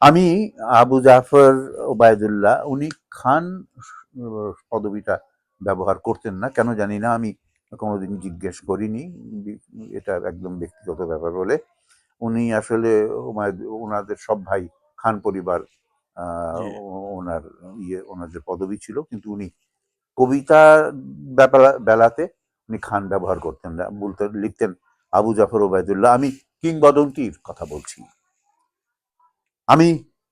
আমি আবু জাফর ওবায়দুল্লাহ উনি খান পদবিটা ব্যবহার করতেন না, কেন জানি না, আমি কোনোদিন জিজ্ঞেস করিনি, এটা একদম ব্যক্তিগত ব্যাপার বলে। উনি আসলে ওনাদের সব ভাই খান পরিবার, ওনার ওনার যে পদবি ছিল, কিন্তু উনি কবিতা বেলাতে উনি খান ব্যবহার করতেন না, বলতেন, লিখতেন আবু জাফর ওবায়দুল্লাহ। আমি কিংবদন্তির কথা বলছি, আমি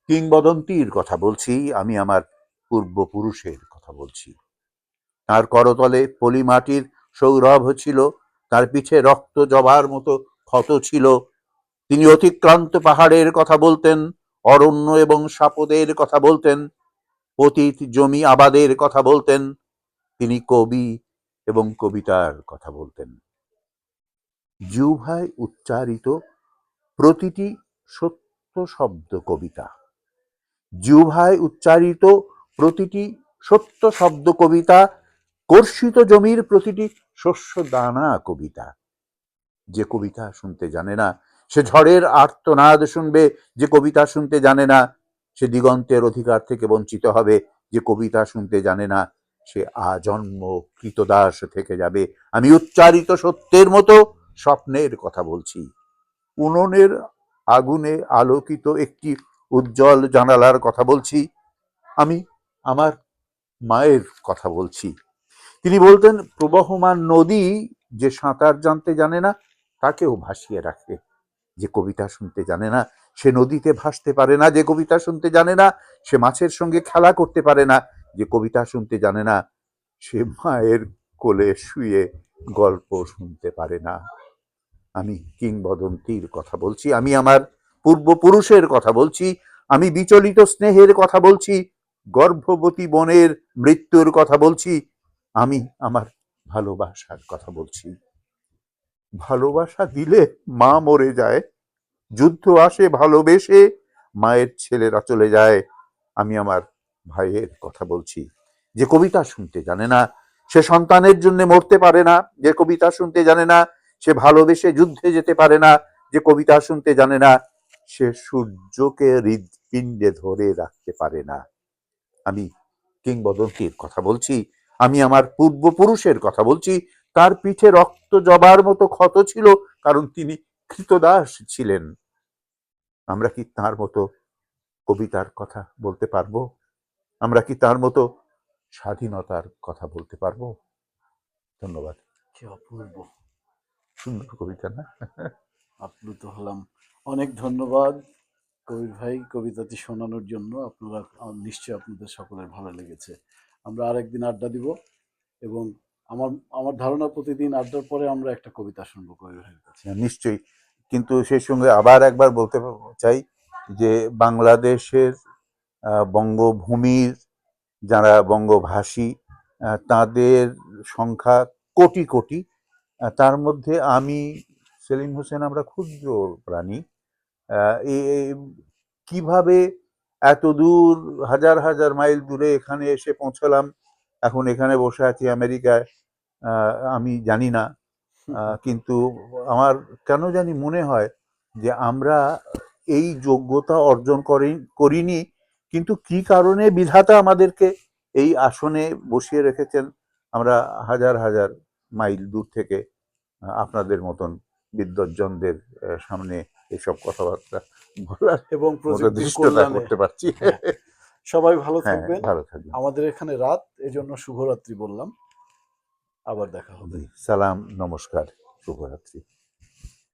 কিংবদন্তির কথা বলছি, আমি আমার পূর্বপুরুষের কথা বলছি। তার করতলে পলিমাটির সৌরভ ছিল, তার পিঠে রক্ত জবার মতো ক্ষত ছিল। তিনি অতিক্রান্ত পাহাড়ের কথা বলতেন, অরণ্য এবং সাপদের কথা বলতেন, পতিত জমি আবাদের কথা বলতেন। তিনি কবি এবং কবিতার কথা বলতেন। জিহ্বায় উচ্চারিত প্রতিটি সত্য শব্দ কবিতা, জিহ্বায় উচ্চারিত প্রতিটি সত্য শব্দ কবিতা, কর্ষিত জমির প্রতিটি শস্য দানা কবিতা। যে কবিতা শুনতে জানে না সে ঝড়ের আর্তনাদ শুনবে, যে কবিতা শুনতে জানে না সে দিগন্তের অধিকার থেকে বঞ্চিত হবে, যে কবিতা শুনতে জানে না সে আজন্ম কৃতদাস থেকে যাবে। আমি উচ্চারিত সত্যের মতো স্বপ্নের কথা বলছি। উনুনের আগুনে আলোকিত একটি উজ্জ্বল জানালার কথা বলছি। আমি আমার মায়ের কথা বলছি। তিনি বলতেন, প্রবহমান নদী যে সাঁতার জানতে জানে না তাকেও ভাসিয়ে রাখে। যে কবিতা শুনতে জানে না সে নদীতে ভাসতে পারে না, যে কবিতা শুনতে জানে না সে মাছের সঙ্গে খেলা করতে পারে না, যে কবিতা শুনতে জানে না সে মায়ের কোলে শুয়ে গল্প শুনতে পারে না। আমি কিংবদন্তির কথা বলছি, আমি আমার পূর্বপুরুষের কথা বলছি, আমি বিচলিত স্নেহের কথা বলছি, গর্ভবতী বোনের মৃত্যুর কথা বলছি, আমি আমার ভালোবাসার কথা বলছি। ভালোবাসা দিলে মা মরে যায়, যুদ্ধ আসে ভালোবেসে, মায়ের ছেলেরা চলে যায়। আমি আমার ভাইয়ের কথা বলছি। যে কবিতা শুনতে জানে না সে সন্তানের জন্য মরতে পারে না, যে কবিতা শুনতে জানে না সে ভালোবেসে যুদ্ধে যেতে পারে না, যে কবিতা শুনতে জানে না সে সূর্যকে হৃৎপিণ্ডে ধরে রাখতে পারে না। আমি কিংবদন্তির কথা বলছি, আমি আমার পূর্বপুরুষের কথা বলছি। তার পিঠে রক্ত জবার মতো ক্ষত ছিল, কারণ তিনি কৃতদাস ছিলেন। আমরা কি তার মতো কবিতার কথা বলতে পারবো? আমরা কি তার মতো স্বাধীনতার কথা বলতে পারবো? ধন্যবাদ। কি অপূর্ব সুন্দর কবিতা না? আপ্লুত হলাম। অনেক ধন্যবাদ কবির ভাই কবিতাটি শোনানোর জন্য। আপনারা নিশ্চয়ই আপনাদের সকলের ভালো লেগেছে। আমরা আরেকদিন আড্ডা দিব এবং আমার আমার ধারণা প্রতিদিন আড্ডার পরে আমরা একটা কবিতা শুনবো কবির ভাইয়ের কাছে। নিশ্চয়ই, কিন্তু সেই সঙ্গে আবার একবার বলতে চাই যে বাংলাদেশের বঙ্গভূমির যারা বঙ্গভাষী তাদের সংখ্যা কোটি কোটি। তার মধ্যে আমি, সেলিম হোসেন, আমরা ক্ষুদ্র প্রাণী। কিভাবে এত দূর হাজার হাজার মাইল দূরে এখানে এসে পৌঁছলাম, এখন এখানে বসে আছি আমেরিকায়, আমি জানি না। কিন্তু আমার কেন জানি মনে হয় যে আমরা এই যোগ্যতা অর্জন করিনি, কিন্তু কি কারণে বিধাতা আমাদেরকে এই আসনে বসিয়ে রেখেছেন। আমরা হাজার হাজার মাইল দূর থেকে আপনাদের মতন বিদ্বজ্জনদের সামনে এসব কথাবার্তা বলার এবং মতো প্রযুক্তির ধৃষ্টতা কল্যাণে করতে পারছি। সবাই ভালো হ্যাঁ, থাকবেন। ভালো থাকবেন। আমাদের এখানে রাত, এজন্য শুভরাত্রি বললাম। আবার দেখা হবে। সালাম, নমস্কার, শুভরাত্রি।